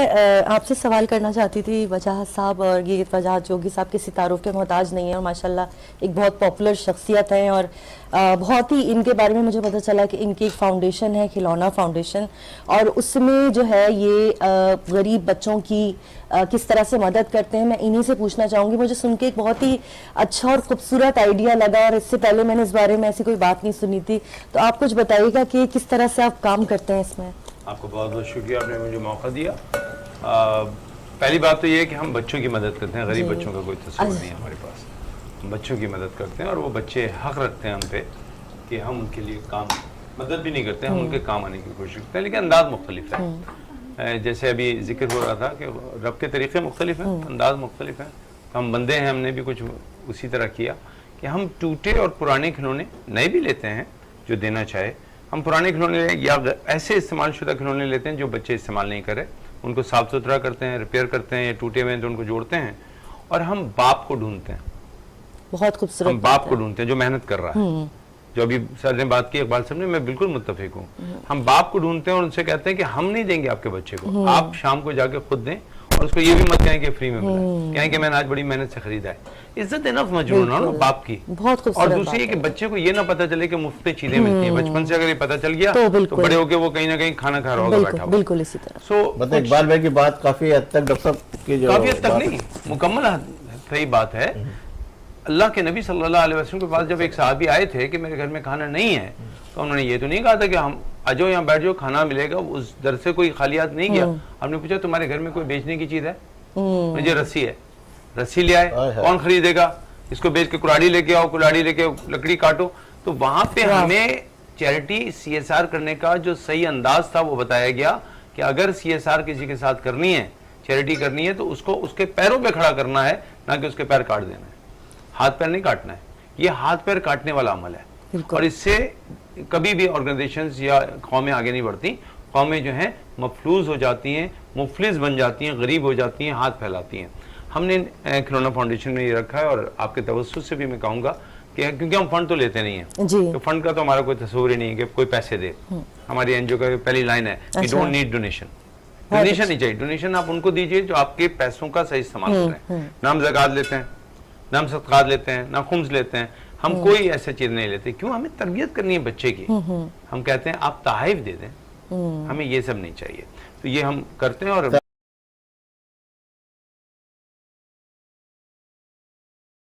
آپ سے سوال کرنا چاہتی تھی وجاہت صاحب، اور یہ وجاہت جوگی صاحب کسی تعارف کے محتاج نہیں ہیں اور ماشاءاللہ ایک بہت پاپولر شخصیت ہیں، اور بہت ہی ان کے بارے میں مجھے پتہ چلا کہ ان کی ایک فاؤنڈیشن ہے کھلونا فاؤنڈیشن، اور اس میں جو ہے یہ غریب بچوں کی کس طرح سے مدد کرتے ہیں. میں انہی سے پوچھنا چاہوں گی. مجھے سن کے ایک بہت ہی اچھا اور خوبصورت آئیڈیا لگا، اور اس سے پہلے میں نے اس بارے میں ایسی کوئی بات نہیں سنی تھی. تو آپ کچھ بتائیے گا کہ کس طرح سے آپ کام کرتے ہیں اس میں. آپ کو بہت بہت شکریہ، آپ نے مجھے موقع دیا. پہلی بات تو یہ ہے کہ ہم بچوں کی مدد کرتے ہیں، غریب بچوں کا کوئی تصور نہیں ہے ہمارے پاس. ہم بچوں کی مدد کرتے ہیں اور وہ بچے حق رکھتے ہیں ہم پہ کہ ہم ان کے لیے کام مدد بھی نہیں کرتے، ہم ان کے کام آنے کی کوشش کرتے ہیں، لیکن انداز مختلف ہے. جیسے ابھی ذکر ہو رہا تھا کہ رب کے طریقے مختلف ہیں، انداز مختلف ہیں. ہم بندے ہیں، ہم نے بھی کچھ اسی طرح کیا کہ ہم ٹوٹے اور پرانے کھلونے نئے بھی لیتے ہیں جو دینا چاہے. ہم پرانے کھلونے یا ایسے استعمال شدہ کھلونے لیتے ہیں جو بچے استعمال نہیں کرے، ان کو صاف ستھرا کرتے ہیں، ریپیئر کرتے ہیں، یا ٹوٹے ہوئے ہیں تو ان کو جوڑتے ہیں. اور ہم باپ کو ڈھونڈتے ہیں، بہت خوبصورت. ہم باپ کو ڈھونڈتے ہیں جو محنت کر رہا ہے. جو ابھی سر نے بات کی اقبال صاحب نے، میں بالکل متفق ہوں. ہم باپ کو ڈھونڈتے ہیں اور ان سے کہتے ہیں کہ ہم نہیں دیں گے آپ کے بچے کو، آپ شام کو جا کے خود دیں، اور اس کو یہ بھی مت کہیں کہ فری میں ملا ہے، کہیں کہ میں نے آج بڑی محنت سے خریدا ہے. عزت انف مجنون ہے نا باپ کی. اور دوسری یہ کہ بچے کو یہ نہ پتہ چلے کہ مفت میں چیزیں ملتی ہیں. بچپن سے اگر یہ پتہ چل گیا تو بڑے ہو کے وہ کہیں نہ کہیں کھانا کھا رہا ہوگا بیٹھا ہوا. بالکل اسی طرح. سو مطلب اقبال بھائی کی بات کافی حد تک ڈاکٹر صاحب کی جو کافی حد تک نہیں، مکمل صحیح بات ہے. اللہ کے نبی صلی اللہ علیہ وسلم کے پاس جب ایک صحابی آئے تھے کہ میرے گھر میں کھانا نہیں ہے، تو انہوں نے یہ تو نہیں کہا تھا کہ ہم آجو یہاں بیٹھ جاؤ کھانا ملے گا. اس در سے کوئی خالیات نہیں کیا. ہم نے پوچھا تمہارے گھر میں کوئی بیچنے کی چیز ہے؟ مجھے رسی ہے، رسی لے آئے. کون خریدے گا؟ اس کو بیچ کے کلاڑی لے کے آؤ، کلاڑی لے کے لکڑی کاٹو. تو وہاں پہ ہمیں چیریٹی سی ایس آر کرنے کا جو صحیح انداز تھا وہ بتایا گیا کہ اگر سی ایس آر کسی کے ساتھ کرنی ہے، چیریٹی کرنی ہے، تو اس کو اس کے پیروں پہ کھڑا کرنا ہے، نہ کہ اس کے پیر کاٹ دینا ہے. ہاتھ پیر نہیں کاٹنا ہے. یہ ہاتھ پیر کاٹنے والا عمل ہے، اور اس سے کبھی بھی آرگنائزیشنز یا قومیں آگے نہیں بڑھتی. قومیں جو ہیں مفلوج ہو جاتی ہیں، مفلس بن جاتی ہیں، غریب ہو جاتی ہیں، ہاتھ پھیلاتی ہیں. ہم نے کھلونا فاؤنڈیشن میں یہ رکھا ہے، اور آپ کے توسط سے بھی میں کہوں گا کہ کیونکہ ہم فنڈ تو لیتے نہیں ہیں، تو فنڈ کا تو ہمارا کوئی تصور ہی نہیں ہے کہ کوئی پیسے دے. ہماری این جی او کا پہلی لائن ہے کہ ڈونٹ نیڈ ڈونیشن. ڈونیشن نہیں چاہیے. ڈونیشن آپ ان کو دیجئے جو آپ کے پیسوں کا صحیح استعمال کر رہے ہیں. نہ ہم زکوٰۃ لیتے ہیں، نہ ہم صدقات لیتے ہیں، نہ خمس لیتے ہیں. ہم کوئی ایسے چیز نہیں لیتے. کیوں؟ ہمیں تربیت کرنی ہے بچے کی. ہم کہتے ہیں آپ تحائف دے دیں، ہمیں یہ سب نہیں چاہیے. تو یہ ہم کرتے ہیں. اور